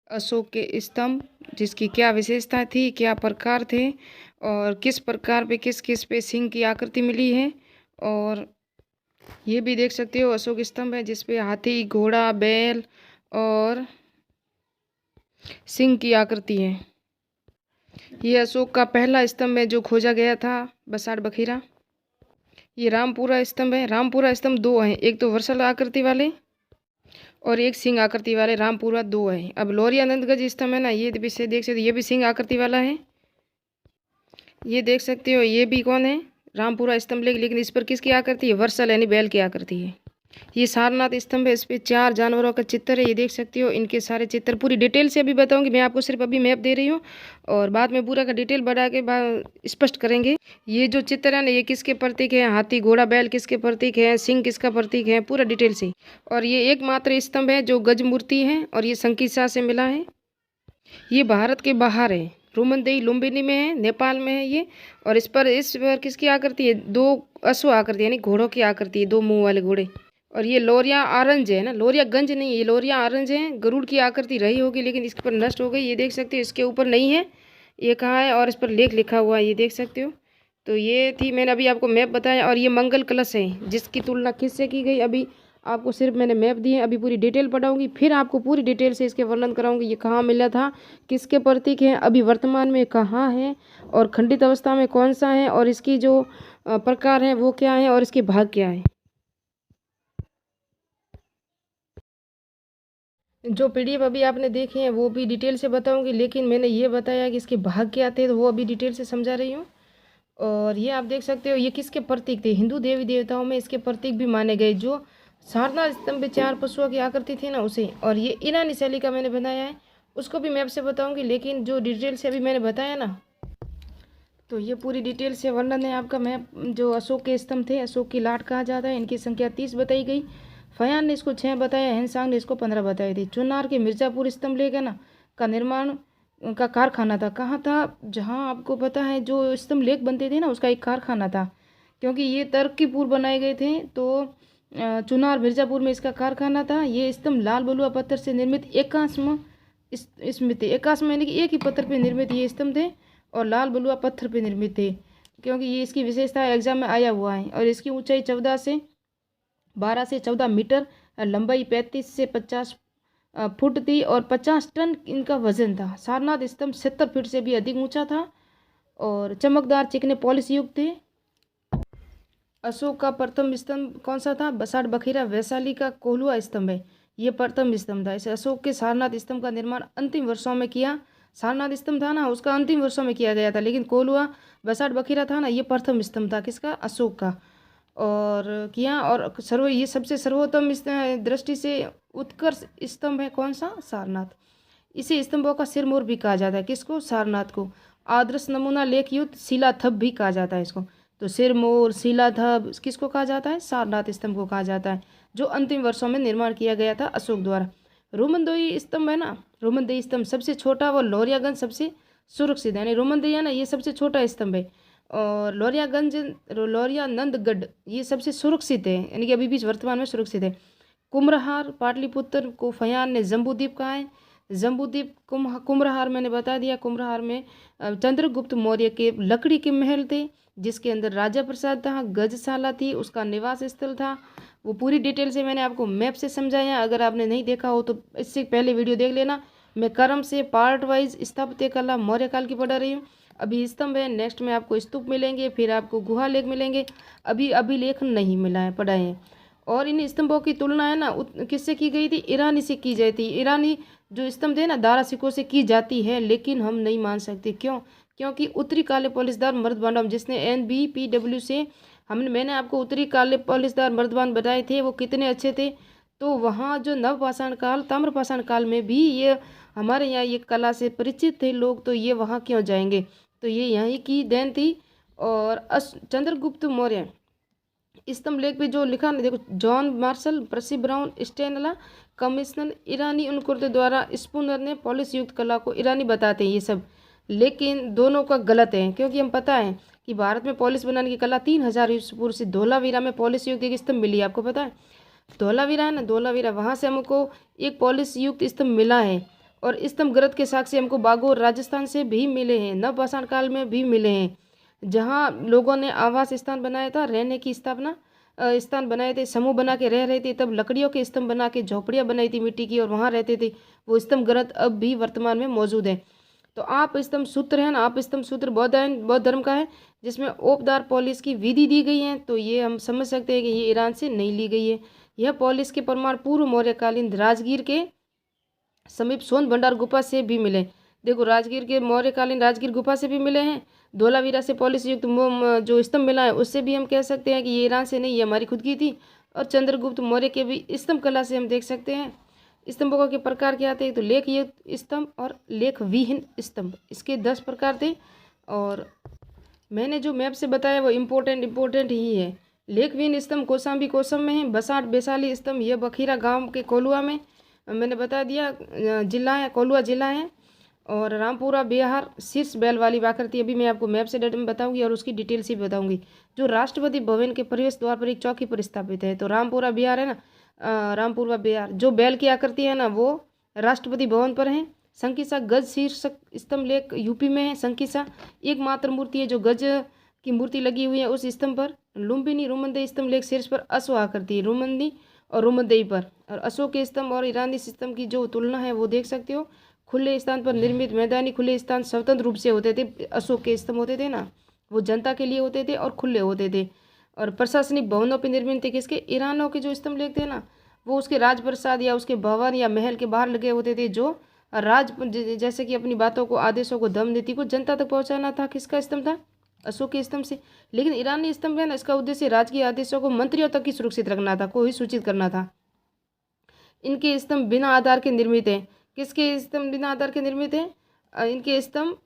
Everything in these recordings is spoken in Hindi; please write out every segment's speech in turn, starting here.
अशोक के स्तंभ, जिसकी क्या विशेषता थी, क्या प्रकार थे और किस प्रकार पे किस किस पे सिंह की आकृति मिली है। और ये भी देख सकते हो अशोक स्तंभ है जिस पे हाथी, घोड़ा, बैल और सिंह की आकृति है। ये अशोक का पहला स्तंभ है जो खोजा गया था बसाड़ बखीरा। ये रामपुरा स्तंभ है। रामपुरा स्तंभ दो हैं, एक तो वर्सल आकृति वाले और एक सिंह आकृति वाले। रामपुरा दो है। अब लौरियानंदगंज स्तंभ है ना, ये भी से देख सकते हो, ये भी सिंह आकृति वाला है। ये देख सकते हो, ये भी कौन है, रामपुरा स्तंभ, लेकिन इस पर किसकी आकृति है, वर्सल यानी बैल की आकृति है। ये सारनाथ स्तंभ है, इस पे 4 जानवरों का चित्र है। ये देख सकते हो, इनके सारे चित्र पूरी डिटेल से अभी बताऊंगी। मैं आपको सिर्फ अभी मैप दे रही हूँ और बाद में पूरा का डिटेल बढ़ा के स्पष्ट करेंगे। ये जो चित्र है ना, ये किसके प्रतीक है, हाथी, घोड़ा, बैल किसके प्रतीक है, सिंह किसका प्रतीक है, पूरा डिटेल से। और ये एकमात्र स्तंभ है जो गज मूर्ति है और ये संकिसा से मिला है। ये भारत के बाहर है, रोमनदेई लुम्बिनी में है, नेपाल में है ये। और इस पर किसकी आकृति है, 2 अश्व आकृति यानी घोड़ों की आकृति है, 2 मुंह वाले घोड़े। और ये लोरिया ऑरेंज है ना, लोरिया गंज नहीं है, ये लोरिया ऑरेंज है। गरुड़ की आकृति रही होगी लेकिन इसके पर नष्ट हो गई। ये देख सकते हो, इसके ऊपर नहीं है, ये कहाँ है और इस पर लेख लिखा हुआ है, ये देख सकते हो। तो ये थी, मैंने अभी आपको मैप बताया। और ये मंगल कलश है जिसकी तुलना किससे की गई, अभी आपको सिर्फ मैंने मैप दिए। अभी पूरी डिटेल पढ़ाऊंगी, फिर आपको पूरी डिटेल से इसके वर्णन कराऊंगी। ये कहाँ मिला था, किसके प्रतीक है, अभी वर्तमान में कहाँ है और खंडित अवस्था में कौन सा है और इसकी जो प्रकार है वो क्या है और इसके भाग क्या है। जो पीडीएफ अभी आपने देखे हैं वो भी डिटेल से बताऊंगी, लेकिन मैंने ये बताया कि इसके भाग क्या थे तो वो अभी डिटेल से समझा रही हूँ। और ये आप देख सकते हो, ये किसके प्रतीक थे, हिंदू देवी देवताओं में इसके प्रतीक भी माने गए। जो सारनाथ स्तंभ में 4 पशुओं की आकृति थी ना, उसे। और ये ईरानी शैली का मैंने बनाया है, उसको भी मैं आपसे बताऊंगी, लेकिन जो डिटेल से अभी मैंने बताया ना, तो ये पूरी डिटेल से वर्णन है आपका। मैं जो अशोक के स्तंभ थे, अशोक की लाट कहा जाता है, इनकी संख्या 30 बताई गई। फयान ने इसको 6 बताया, हेनसांग ने इसको 15 बताई थी। चुनार के मिर्जापुर स्तंभ लेगा ना का निर्माण का कारखाना था, कहाँ था, जहाँ आपको पता है जो स्तंभ लेख बनते थे ना उसका एक कारखाना था, क्योंकि ये तर्कपूर्व बनाए गए थे। तो चुनार मिर्जापुर में इसका कारखाना था। ये स्तंभ लाल बलुआ पत्थर से निर्मित एकास्म इसमें थे। एकास्म यानी कि एक ही पत्थर पे निर्मित ये स्तंभ थे और लाल बलुआ पत्थर पे निर्मित थे, क्योंकि ये इसकी विशेषता एग्जाम में आया हुआ है। और इसकी ऊंचाई 12 से 14 मीटर, लंबाई 35 से 50 फुट थी और 50 टन इनका वजन था। सारनाथ स्तंभ 70 फीट से भी अधिक ऊंचा था और चमकदार चिकने पॉलिश युक्त थे। अशोक का प्रथम स्तंभ कौन सा था, बसाड़ बखीरा वैशाली का कोल्हुआ स्तंभ है, ये प्रथम स्तंभ था। इसे अशोक के सारनाथ स्तंभ का निर्माण अंतिम वर्षों में किया। सारनाथ स्तंभ था ना, उसका अंतिम वर्षों में किया गया था, लेकिन कोल्हुआ बसाड़ बखीरा था ना, ये प्रथम स्तंभ था किसका, अशोक का। और किया। और ये सबसे सर्वोत्तम दृष्टि से उत्कर्ष स्तंभ है कौन सा, सारनाथ। इसे स्तंभों का सिरमौर भी कहा जाता है, किसको, सारनाथ को। आदर्श नमूना लेख युक्त शिलाथप भी कहा जाता है इसको। तो सिरमौर, शिलाथप किसको कहा जाता है, सारनाथ स्तंभ को कहा जाता है, जो अंतिम वर्षों में निर्माण किया गया था अशोक द्वारा। रोमनदेई स्तंभ है ना, रोमनदेई स्तंभ सबसे छोटा व लौरियागंज सबसे सुरक्षित है, यानी रोमनदेई है ना, ये सबसे छोटा स्तंभ है। और लौरियानंदगढ़ ये सबसे सुरक्षित है, यानी कि अभी भी वर्तमान में सुरक्षित है। कुम्हरार पाटलिपुत्र को फयान ने जम्बूद्वीप कहा है। जम्बूद्वीप कुम्हरार मैंने बता दिया। कुम्हरार में चंद्रगुप्त मौर्य के लकड़ी के महल थे, जिसके अंदर राजा प्रसाद था, गजशाला थी, उसका निवास स्थल था। वो पूरी डिटेल से मैंने आपको मैप से समझाया, अगर आपने नहीं देखा हो तो इससे पहले वीडियो देख लेना। मैं क्रम से पार्ट वाइज स्थापत्य कला मौर्य काल की पढ़ा रही हूँ। अभी स्तंभ है, नेक्स्ट में आपको स्तूप मिलेंगे, फिर आपको गुहा लेख मिलेंगे। अभी अभिलेख नहीं मिला है, पढ़ाए हैं। और इन स्तंभों की तुलना है ना किससे की गई थी, ईरानी से की जाती है। ईरानी जो स्तंभ थे ना, दारा सिक्कों से की जाती है, लेकिन हम नहीं मान सकते। क्यों, क्योंकि उत्तरी काले पॉलिशदार मर्दबान, जिसने NBPW से मैंने आपको उत्तरी काले पॉलिशदार मर्दबान बताए थे वो कितने अच्छे थे। तो वहाँ जो नवपाषाण काल, ताम्रपाषाण काल में भी ये हमारे यहाँ ये कला से परिचित थे लोग, तो ये वहाँ क्यों जाएंगे। तो ये यहीं की देन थी। और चंद्रगुप्त मौर्य स्तंभ लेख पे जो लिखा ना, देखो, जॉन मार्शल, पर्सी ब्राउन, स्टेनला, कमिश्नर ईरानी उनकुर्द द्वारा स्पूनर ने पॉलिश युक्त कला को ईरानी बताते हैं ये सब, लेकिन दोनों का गलत है। क्योंकि हम पता है कि भारत में पॉलिश बनाने की कला 3000 ईस्वी पूर्व से धोलावीरा में पॉलिश युक्त एक स्तंभ मिली है, आपको पता है। धोलावीरा है ना, धोलावीरा, वहाँ से हमको एक पॉलिश युक्त स्तंभ मिला है। और स्तंभ ग्रंथ के साक्ष्य हमको बागोर राजस्थान से भी मिले हैं, नवपाषाण काल में भी मिले हैं, जहाँ लोगों ने आवास स्थान बनाया था, रहने की स्थापना स्थान बनाए थे, समूह बना के रह रहे थे, तब लकड़ियों के स्तंभ बना के झोपड़ियाँ बनाई थी मिट्टी की और वहाँ रहते थे। वो स्तंभ ग्रंथ अब भी वर्तमान में मौजूद है। तो आप स्तंभ सूत्र है ना, आप स्तंभ सूत्र बौद्ध धर्म का है, जिसमें ओपदार पॉलिश की विधि दी गई है। तो ये हम समझ सकते हैं कि ये ईरान से नहीं ली गई है। यह पॉलिश के प्रमाण पूर्व मौर्यकालीन राजगीर के समीप सोन भंडार गुफा से भी मिले। देखो, राजगीर के मौर्यकालीन राजगीर गुफा से भी मिले हैं। धोलावीरा से पॉलिश युक्त जो स्तंभ मिला है उससे भी हम कह सकते हैं कि ये ईरान से नहीं, ये हमारी खुद की थी। और चंद्रगुप्त मौर्य के भी स्तंभ कला से हम देख सकते हैं। स्तंभों के प्रकार क्या थे, तो लेख युक्त स्तंभ और लेख विहीन स्तंभ, इसके 10 प्रकार थे। और मैंने जो मैप से बताया वो इम्पोर्टेंट ही है। लेख विहीन स्तंभ कौशाम्बी कोसम में है, बसाठ बैसाली स्तंभ ये बखीरा गांव के कोलुआ में, मैंने बता दिया जिला है, कोलुआ जिला है। और रामपुरा बिहार शीर्ष बैल वाली आकृति अभी मैं आपको मैप से डेट में बताऊंगी और उसकी डिटेल से भी बताऊंगी, जो राष्ट्रपति भवन के प्रवेश द्वार पर एक चौकी पर स्थापित है। तो रामपुरा बिहार है ना, रामपुरा बिहार जो बैल की आकृति है ना वो राष्ट्रपति भवन पर है। संकिसा गज शीर्षक स्तंभ लेख यूपी में है। संकिसा एकमात्र मूर्ति है जो गज की मूर्ति लगी हुई है उस स्तंभ पर। लुम्बिनी रुमंदेई स्तंभ लेख शीर्ष पर अश्व आकृति है, रुमंदी और रुमंदेई पर। और अशोक के स्तंभ और ईरानी स्तंभ की जो तुलना है वो देख सकते हो। खुले स्थान पर निर्मित मैदानी खुले स्थान स्वतंत्र रूप से होते थे। अशोक के स्तंभ होते थे ना, वो जनता के लिए होते थे और खुले होते थे। और प्रशासनिक भवनों पर निर्मित थे किसके, ईरानों के जो स्तंभ लेख थे ना वो उसके राजप्रसाद या उसके भवन या महल के बाहर लगे होते थे, जो राज जैसे कि अपनी बातों को, आदेशों को, दम नीति को जनता तक पहुंचाना था। किसका स्तंभ था, अशोक के स्तंभ से। लेकिन ईरानी स्तंभ है ना, इसका उद्देश्य राजकीय आदेशों को मंत्रियों तक ही सुरक्षित रखना था, को ही सूचित करना था। इनके स्तंभ बिना आधार के निर्मित है। किसके स्तंभ बिना आधार के निर्मित है, इनके स्तंभ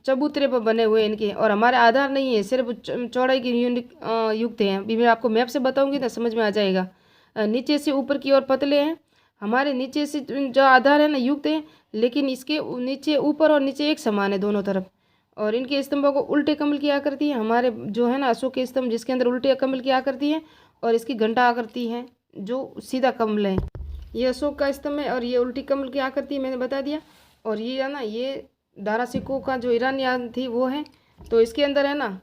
चबूतरे पर बने हुए इनके, और हमारे आधार नहीं है, सिर्फ चौड़ाई की यूनिक युक्त हैं। अभी मैं आपको मैप से बताऊंगी ना समझ में आ जाएगा। नीचे से ऊपर की ओर पतले हैं, हमारे नीचे से जो आधार है ना युक्त है, लेकिन इसके नीचे ऊपर और नीचे एक समान है दोनों तरफ। और इनके स्तंभों को उल्टे कमल की आकृति है। हमारे जो है ना अशोक के स्तंभ जिसके अंदर उल्टे कमल की आकृति है, और इसकी घंटा आकृति है जो सीधा कमल है। ये अशोक का स्तंभ है और ये उल्टी कमल की आकृति मैंने बता दिया। और ये है ना, ये दारा सिक्कों का जो ईरानी यान थी वो है। तो इसके अंदर है ना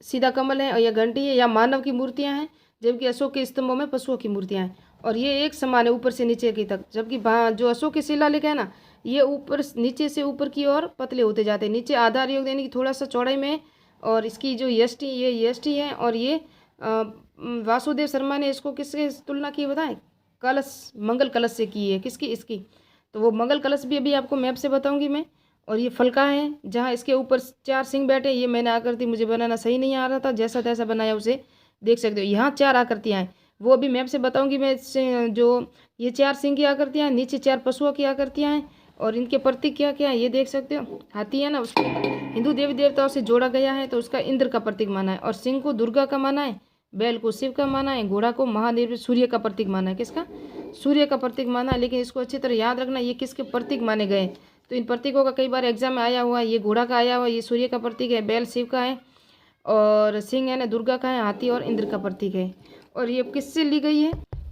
सीधा कमल है और यह घंटी है, या मानव की मूर्तियां हैं, जबकि अशोक के स्तंभों में पशुओं की मूर्तियां हैं। और ये एक समान है ऊपर से नीचे की तक, जबकि जो अशोक के शिलालेख है ना ये ऊपर नीचे से ऊपर की ओर पतले होते जाते हैं। नीचे आधार योग देने की थोड़ा सा चौड़ाई में है। और इसकी जो यष्टि, ये यष्टि है। और ये वासुदेव शर्मा ने इसको किससे तुलना की बताएं, कलश, मंगल कलश से की है। किसकी, इसकी। तो वो मंगल कलश भी अभी आपको मैप से बताऊंगी मैं। और ये फलका है जहाँ इसके ऊपर 4 सिंह बैठे। ये मैंने आकृति मुझे बनाना सही नहीं आ रहा था, जैसा तैसा बनाया उसे देख सकते हो। यहाँ 4 आकृतियाँ हैं, वो अभी मैप से बताऊंगी मैं। जो ये 4 सिंह की आकृतियाँ हैं, नीचे 4 पशुओं की आकृतियाँ हैं। और इनके प्रतीक क्या क्या है ये देख सकते हो। हाथी है ना, उसको हिंदू देवी देवताओं से जोड़ा गया है, तो उसका इंद्र का प्रतीक माना है। और सिंह को दुर्गा का माना है, बैल को शिव का माना है, घोड़ा को महादेव सूर्य का प्रतीक माना है। किसका, सूर्य का प्रतीक माना है। लेकिन इसको अच्छी तरह याद रखना, ये किसके प्रतीक माने गए। तो इन प्रतीकों का कई बार एग्जाम में आया हुआ है। ये घोड़ा का आया हुआ है, ये सूर्य का प्रतीक है, बैल शिव का है, और सिंह है ना दुर्गा का है, हाथी और इंद्र का प्रतीक है। और ये किससे ली गई है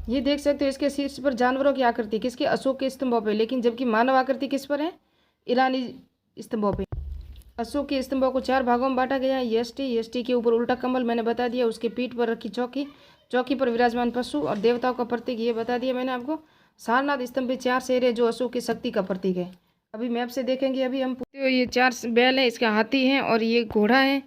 ये देख सकते हो। इसके शीर्ष पर जानवरों की आकृति किसके, अशोक के स्तंभों पे, लेकिन जबकि मानव आकृति किस पर है, ईरानी स्तंभों पे। अशोक के स्तंभों को 4 भागों में बांटा गया है। यष्टि के ऊपर उल्टा कमल मैंने बता दिया, उसके पीठ पर रखी चौकी, चौकी पर विराजमान पशु और देवताओं का प्रतीक ये बता दिया मैंने आपको। सारनाथ स्तंभ पे 4 शेर है जो अशोक की शक्ति का प्रतीक है। अभी मैप से देखेंगे। अभी हम ये 4 बैल है, इसका हाथी है और ये घोड़ा है,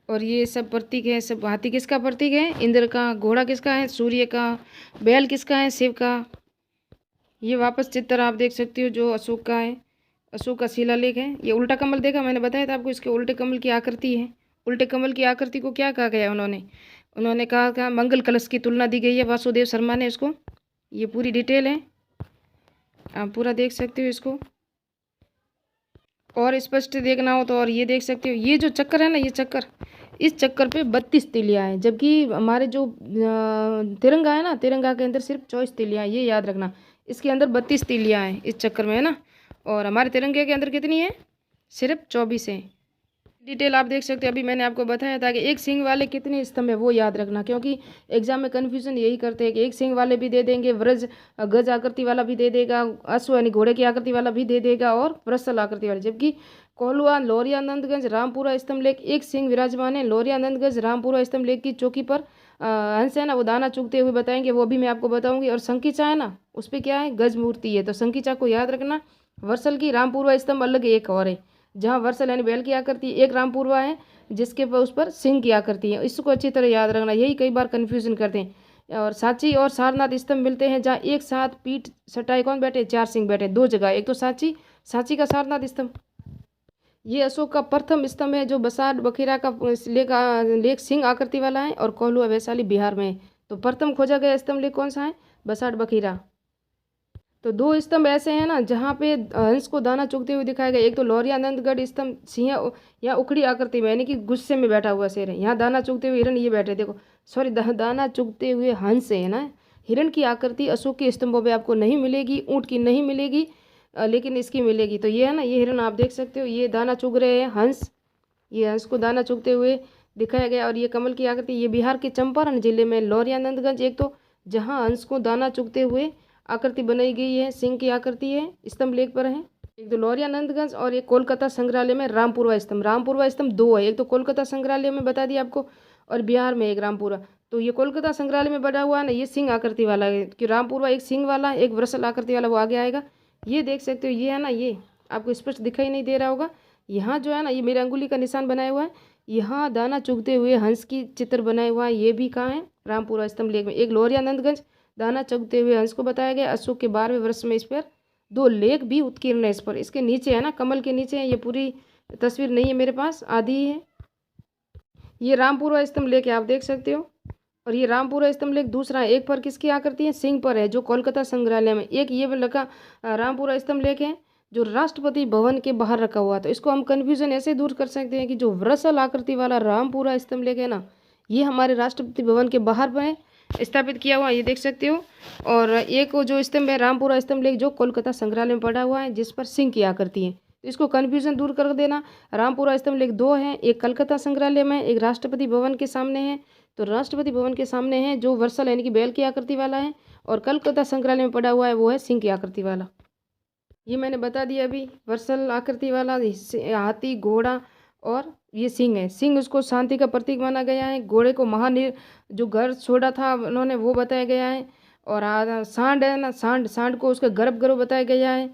और ये सब प्रतीक है। सब हाथी किसका प्रतीक है, इंद्र का। घोड़ा किसका है, सूर्य का। बैल किसका है, शिव का। ये वापस चित्र आप देख सकते हो जो अशोक का है, अशोक का शिलालेख है। ये उल्टा कमल देखा मैंने बताया था आपको, इसके उल्टे कमल की आकृति है। उल्टे कमल की आकृति को क्या कहा गया, उन्होंने कहा था मंगल कलश की तुलना दी गई है वासुदेव शर्मा ने इसको। ये पूरी डिटेल है, आप पूरा देख सकते हो इसको। और स्पष्ट देखना हो तो और ये देख सकते हो। ये जो चक्कर है ना, ये चक्कर, इस चक्कर पे 32 तिलियाँ हैं, जबकि हमारे जो तिरंगा है ना, तिरंगा के अंदर सिर्फ 24 तिलियाँ हैं। ये याद रखना, इसके अंदर 32 तिलियाँ हैं इस चक्कर में, है ना। और हमारे तिरंगे के अंदर कितनी है, सिर्फ 24 है। डिटेल आप देख सकते हो। अभी मैंने आपको बताया था कि एक सिंग वाले कितने स्तंभ है वो याद रखना, क्योंकि एग्जाम में कन्फ्यूजन यही करते हैं कि एक सिंग वाले भी दे देंगे, व्रज गज आकृति वाला भी दे देगा, अश्व यानी घोड़े की आकृति वाला भी दे देगा, और वृषल आकृति वाला। जबकि कोल्हुआ लोरिया नंदगंज रामपुरा स्तंभ लेख एक सिंह विराजमान है। लोरिया नंदगंज रामपुरा स्तंभ लेख की चौकी पर हंस है ना, वो दाना चुगते हुए बताएंगे, वो भी मैं आपको बताऊंगी। और संकीचा है ना, उस पर क्या है, गज मूर्ति है, तो संकीचा को याद रखना। वर्सल की रामपुरवा स्तंभ अलग एक और है, जहाँ वर्सल यानी बैल की आकृति एक रामपुरवा है, जिसके पर उस पर सिंह की आकृति है। इसको अच्छी तरह याद रखना, यही कई बार कन्फ्यूजन करते हैं। और सांची और सारनाथ स्तंभ मिलते हैं जहाँ एक साथ पीठ सटाए कौन बैठे, चार सिंह बैठे, दो जगह, एक तो सांची का सारनाथ स्तंभ। ये अशोक का प्रथम स्तंभ है जो बसाड़ बखीरा का लेख सिंह आकृति वाला है, और कोल्हुआ वैशाली बिहार में है। तो प्रथम खोजा गया स्तंभ लेख कौन सा है, बसाड़ बखीरा। तो दो स्तंभ ऐसे हैं ना जहाँ पे हंस को दाना चुगते हुए दिखाया गया। एक तो लौरिया नंदगढ़ स्तंभ सिंह, यहाँ उखड़ी आकृति में यानी कि गुस्से में बैठा हुआ शेर है। यहाँ दाना चुगते हुए हिरण ये बैठे, देखो सॉरी दाना चुगते हुए हंस है ना। हिरण की आकृति अशोक के स्तंभों पे आपको नहीं मिलेगी, ऊँट की नहीं मिलेगी, लेकिन इसकी मिलेगी। तो ये है ना, ये हिरण आप देख सकते हो, ये दाना चुग रहे हैं हंस, ये हंस को दाना चुगते हुए दिखाया गया। और ये कमल की आकृति, ये बिहार के चंपारण जिले में लौरिया नंदगंज, एक तो जहाँ हंस को दाना चुगते हुए आकृति बनाई गई है, सिंह की आकृति है, स्तंभ लेख पर है। एक तो लौरिया नंदगंज और एक कोलकाता संग्रहालय में रामपुरवा स्तंभ। रामपुरवा स्तंभ दो है, एक तो कोलकाता संग्रहालय में बता दिया आपको, और बिहार में एक रामपुरा। तो ये कोलकाता संग्रहालय में बना हुआ है ना, ये सिंह आकृति वाला है, कि रामपुरवा एक सिंह वाला, एक वृषल आकृति वाला, वो आगे आएगा। ये देख सकते हो, ये है ना, ये आपको स्पष्ट दिखाई नहीं दे रहा होगा, यहाँ जो है ना, ये मेरे अंगुली का निशान बनाया हुआ है, यहाँ दाना चुगते हुए हंस की चित्र बनाया हुआ है। ये भी कहाँ है, रामपुरा स्तंभ लेख में। एक लौरिया नंदगंज दाना चुगते हुए हंस को बताया गया, अशोक के 12वें वर्ष में इस पर दो लेख भी उत्कीर्ण है। इस पर, इसके नीचे है ना, कमल के नीचे है, ये पूरी तस्वीर नहीं है मेरे पास, आधी ही है। ये रामपुरा स्तंभ लेख है, आप देख सकते हो। और ये रामपुरा स्तंभ लेख दूसरा है, एक पर किसकी आकृति है, सिंह पर है, जो कोलकाता संग्रहालय में। एक ये लगा रामपुरा स्तंभ लेख है जो राष्ट्रपति भवन के बाहर रखा हुआ। तो इसको हम कन्फ्यूजन ऐसे दूर कर सकते हैं कि जो वृषल आकृति वाला रामपुरा स्तंभ लेख है ना, ये हमारे राष्ट्रपति भवन के बाहर पर स्थापित किया हुआ, ये देख सकते हो। और एक जो स्तंभ है रामपुरा स्तंभ लेख, जो कोलकाता संग्रहालय में पड़ा हुआ है, जिस पर सिंह की आकृति है। तो इसको कन्फ्यूजन दूर कर देना। रामपुरा स्तंभ लेख दो है, एक कलकत्ता संग्रहालय में, एक राष्ट्रपति भवन के सामने है। तो राष्ट्रपति भवन के सामने है जो वर्षल यानी कि बैल की आकृति वाला है, और कलकत्ता संग्रहालय में पड़ा हुआ है वो है सिंह की आकृति वाला। ये मैंने बता दिया अभी, वर्षल आकृति वाला हाथी, घोड़ा, और ये सिंह है। सिंह उसको शांति का प्रतीक माना गया है। घोड़े को जो घर छोड़ा था उन्होंने वो बताया गया है। और सांड है ना, सांड को उसका गर्भ बताया गया है।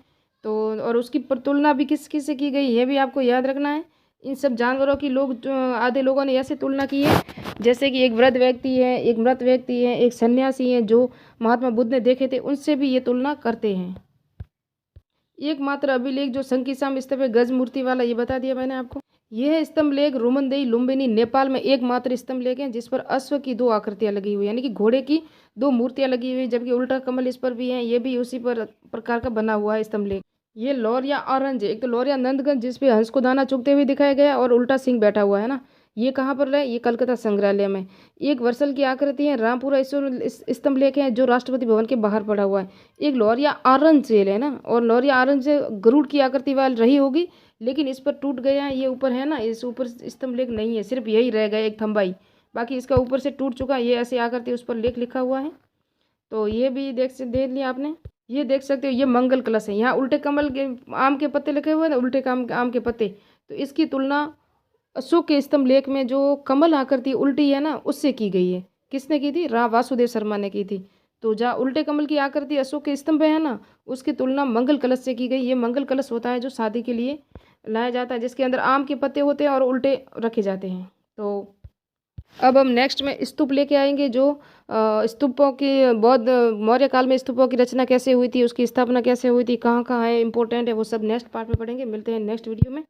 तो और उसकी तुलना भी किस किस से की गई, ये भी आपको याद रखना है। इन सब जानवरों की आधे लोगों ने ऐसे तुलना की है, जैसे कि एक वृद्ध व्यक्ति है, एक मृत व्यक्ति है, एक सन्यासी है जो महात्मा बुद्ध ने देखे थे, उनसे भी ये तुलना करते हैं। एकमात्र अभिलेख जो संकीसाम स्तंभ है गज मूर्ति वाला, ये बता दिया मैंने आपको। यह स्तंभ लेख रुमनदेई लुम्बिनी नेपाल में एकमात्र स्तंभ लेख है जिस पर अश्व की दो आकृतियां लगी हुई, यानी कि घोड़े की दो मूर्तियां लगी हुई, जबकि उल्टा कमल इस पर भी है। ये भी उसी प्रकार का बना हुआ है स्तंभ लेख। ये लौरिया ऑरेंज है, एक तो लौरिया नंदगंज जिसपे हंस को दाना चुगते हुए दिखाया गया, और उल्टा सिंह बैठा हुआ है ना। ये कहाँ पर है, ये कलकत्ता संग्रहालय में। एक वर्षल की आकृति है, रामपुरा स्तंभ लेख है जो राष्ट्रपति भवन के बाहर पड़ा हुआ है। एक लौरिया ऑरेंज जेल है ना, और लौरिया ऑरेंज गरुड़ की आकृति वाली रही होगी, लेकिन इस पर टूट गया है। ये ऊपर है ना, इस ऊपर स्तंभ लेख नहीं है, सिर्फ यही रह गया एक थंबाई, बाकी इसका ऊपर से टूट चुका। ये ऐसी आकृति उस पर लेख लिखा हुआ है। तो ये भी देख लिया आपने। ये देख सकते हो, ये मंगल कलश है, यहाँ उल्टे कमल के आम के पत्ते लिखे हुए हैं ना, उल्टे आम के पत्ते। तो इसकी तुलना अशोक के स्तंभ लेख में जो कमल आकृति उल्टी है ना, उससे की गई है। किसने की थी, वासुदेव शर्मा ने की थी। तो जहाँ उल्टे कमल की आकृति अशोक के स्तंभ है ना, उसकी तुलना मंगल कलश से की गई। ये मंगल कलश होता है जो शादी के लिए लाया जाता है, जिसके अंदर आम के पत्ते होते हैं और उल्टे रखे जाते हैं। तो अब हम नेक्स्ट में स्तूप लेके आएंगे, जो स्तूपों की बौद्ध मौर्य काल में स्तूपों की रचना कैसे हुई थी, उसकी स्थापना कैसे हुई थी, कहाँ कहाँ है, इंपॉर्टेंट है, वो सब नेक्स्ट पार्ट में पढ़ेंगे। मिलते हैं नेक्स्ट वीडियो में।